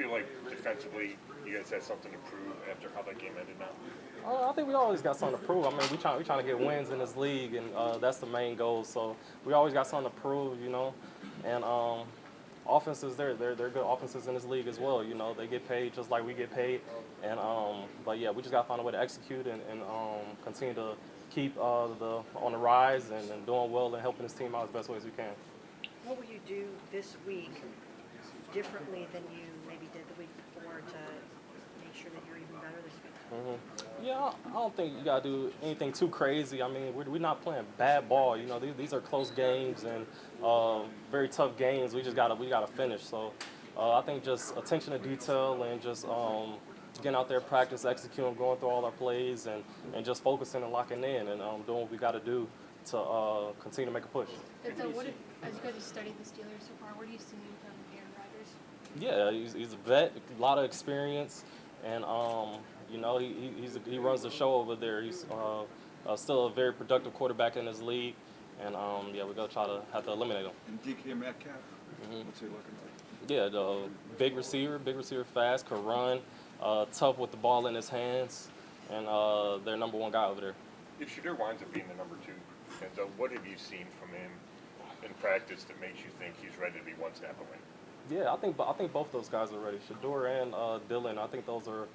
feel like defensively you guys had something to prove after how that game ended now? I think we always got something to prove. I mean, we trying to get wins in this league, and that's the main goal. So we always got something to prove, And offenses, they're good offenses in this league as well. They get paid just like we get paid. And but yeah, we just got to find a way to execute and continue to keep on the rise and doing well and helping this team out as best way as we can. What will you do this week differently than you maybe did the week before to make sure that you're even better this week? Yeah, I don't think you got to do anything too crazy. I mean, we're not playing bad ball. These are close games and very tough games. We gotta finish. So I think just attention to detail and just getting out there, practice, executing, going through all our plays, and just focusing and locking in and doing what we got to do to continue to make a push. And so, as you guys have studied the Steelers so far, what are you seeing from Aaron Rodgers? Yeah, he's a vet, a lot of experience, and he runs the show over there. He's still a very productive quarterback in this league, and yeah, we're gonna have to eliminate him. And DK Metcalf, what's he looking like? Yeah, the big receiver, fast, can run, tough with the ball in his hands, and their number one guy over there. If Shedeur winds up being the number 2, Denzel, what have you seen from him in practice that makes you think he's ready to be one step away? Yeah, I think both those guys are ready. Shedeur and Dylan. I think those are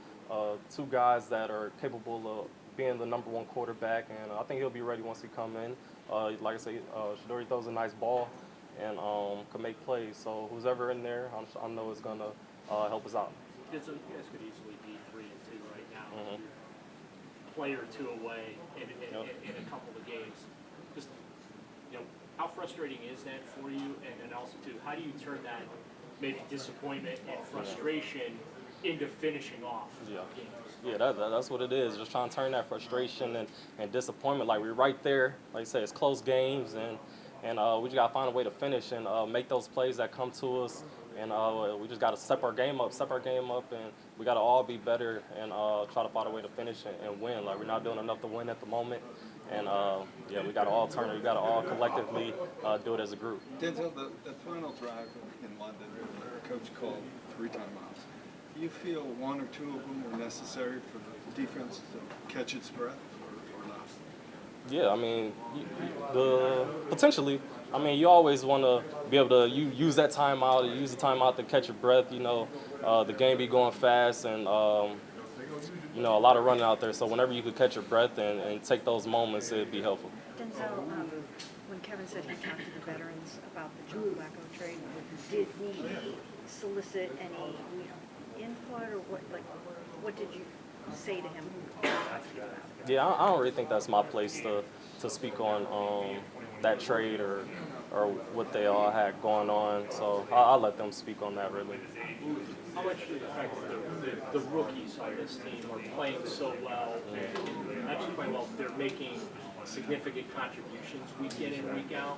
two guys that are capable of being the number one quarterback, and I think he'll be ready once he come in. Like I say, Shedeur throws a nice ball and can make plays. So who's ever in there, I know is gonna help us out. Yeah, so you guys could easily be 3-2 right now. Player or two away in a couple of games. Just how frustrating is that for you? And also too, how do you turn that maybe disappointment and frustration into finishing off games? Yeah, that's what it is. Just trying to turn that frustration and disappointment. Like we're right there. Like I say, it's close games, and we just gotta find a way to finish and make those plays that come to us. And we just gotta step our game up, and we gotta all be better and try to find a way to finish and win. Like we're not doing enough to win at the moment, and yeah, we gotta all turn it. We gotta all collectively do it as a group. Denzel, the final drive in London, the coach called 3 timeouts. Do you feel 1 or 2 of them were necessary for the defense to catch its breath, or not? Yeah, I mean, potentially. I mean, you always want to be able to use that timeout, use the timeout to catch your breath. The game be going fast and a lot of running out there. So whenever you could catch your breath and take those moments, it'd be helpful. Denzel, when Kevin said he talked to the veterans about the Joe Flacco trade, did he solicit any input, or what did you say to him? Yeah, I don't really think that's my place to speak on that trade or what they all had going on. So I'll let them speak on that, really. How much do the fact that the rookies on this team are playing so well, and not just playing well, they're making significant contributions week in and week out?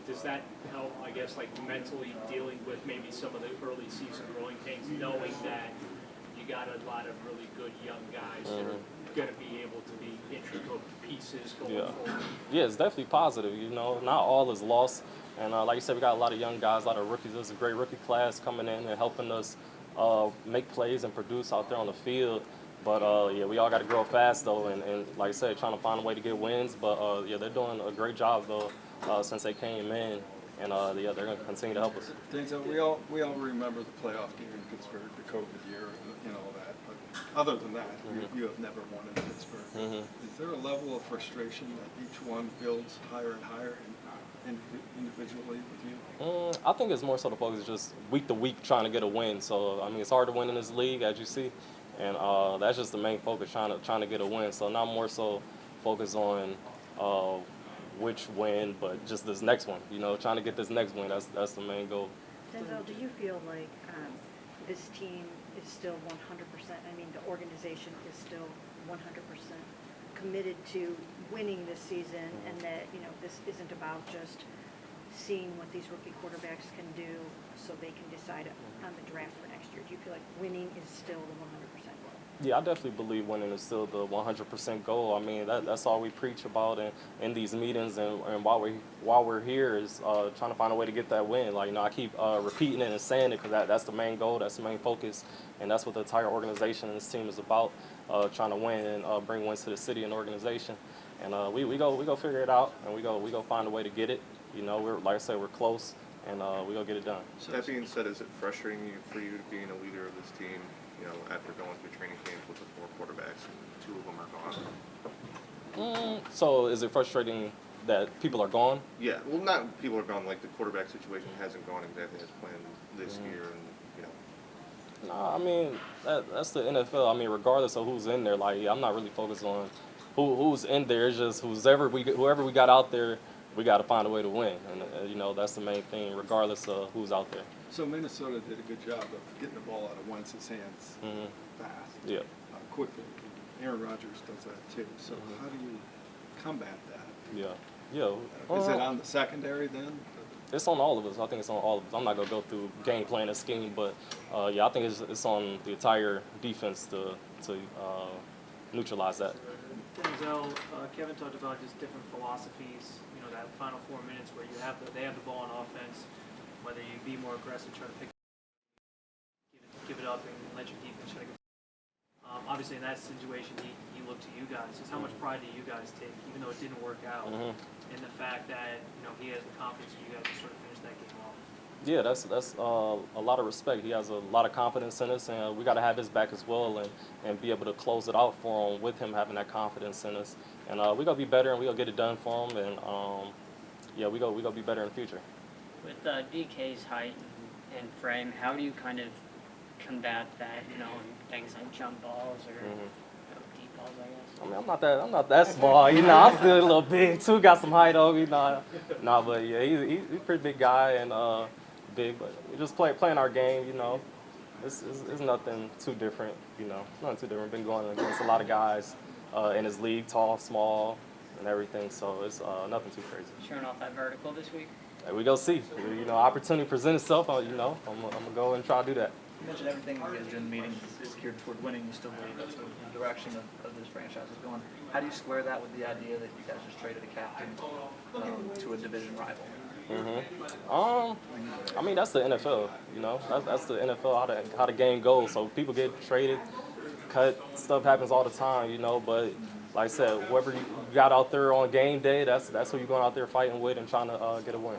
Does that help, I guess, like mentally dealing with maybe some of the early season growing pains, knowing that you got a lot of really good young guys that are going to be able to be integral pieces going forward? Yeah, it's definitely positive. Not all is lost. And like you said, we got a lot of young guys, a lot of rookies. There's a great rookie class coming in and helping us make plays and produce out there on the field. But yeah, we all got to grow fast though, and like I said, trying to find a way to get wins. But yeah, they're doing a great job though since they came in, and yeah, they're going to continue to help us. Denzel, we all remember the playoff game in Pittsburgh, the COVID year, and all that. But other than that, you have never won in Pittsburgh. Is there a level of frustration that each one builds higher and higher individually with you? I think it's more so the focus just week to week trying to get a win. So I mean, it's hard to win in this league, as you see, and that's just the main focus, trying to get a win. So not more so focus on which win, but just this next one. Trying to get this next win. That's the main goal. Denzel, do you feel like this team is still 100%? I mean, the organization is still 100% committed to winning this season, and that this isn't about just seeing what these rookie quarterbacks can do so they can decide on the draft for next year? Do you feel like winning is still the 100% goal? Yeah, I definitely believe winning is still the 100% goal. I mean, that's all we preach about in these meetings, and while we're here is trying to find a way to get that win. Like, I keep repeating it and saying it because that's the main goal, that's the main focus, and that's what the entire organization and this team is about, trying to win and bring wins to the city and organization. And we go figure it out, and we go find a way to get it. We're, like I said, we're close, and we go get it done. That being said, is it frustrating for you being a leader of this team, after going through training camps with the 4 quarterbacks and 2 of them are gone? So is it frustrating that people are gone? Yeah, well, not people are gone, like the quarterback situation hasn't gone exactly as planned this year, and, No, I mean, that's the NFL. I mean, regardless of who's in there, like, I'm not really focused on who's in there. It's just whoever we got out there, we got to find a way to win. And, that's the main thing, regardless of who's out there. So Minnesota did a good job of getting the ball out of Wentz's hands fast, Yeah. quickly. Aaron Rodgers does that too. So how do you combat that? Yeah. Is it on the secondary then? It's on all of us. I think it's on all of us. I'm not going to go through game plan and scheme, but, I think it's on the entire defense to neutralize that. Denzel, Kevin talked about just different philosophies, that final 4 minutes where they have the ball on offense, whether you be more aggressive, try to give it up and let your defense try to get. Obviously in that situation, he looked to you guys. Just how much pride do you guys take, even though it didn't work out, in the fact that, he has the confidence in you guys to sort of finish that game off? Yeah, that's a lot of respect. He has a lot of confidence in us, and we got to have his back as well, and be able to close it out for him with him having that confidence in us. And we gonna be better, and we gonna get it done for him. And we gonna be better in the future. With DK's height and frame, how do you kind of combat that? Things like jump balls or deep balls, I guess. I mean, I'm not that small. I'm still a little big too. Got some height on me. But yeah, he's a pretty big guy and big. But we just playing our game. It's nothing too different. Nothing too different. Been going against a lot of guys in his league, tall, small, and everything. So it's nothing too crazy. Showing off that vertical this week? Hey, we go see. Opportunity present itself. I'm gonna go and try to do that. You mentioned everything you guys do in the meeting is geared toward winning. You still believe that's the direction of this franchise is going. How do you square that with the idea that you guys just traded a captain to a division rival? I mean, that's the NFL. That's the NFL. How the game goes. So people get traded, cut. Stuff happens all the time. But like I said, whoever you got out there on game day, that's who you're going out there fighting with and trying to get a win.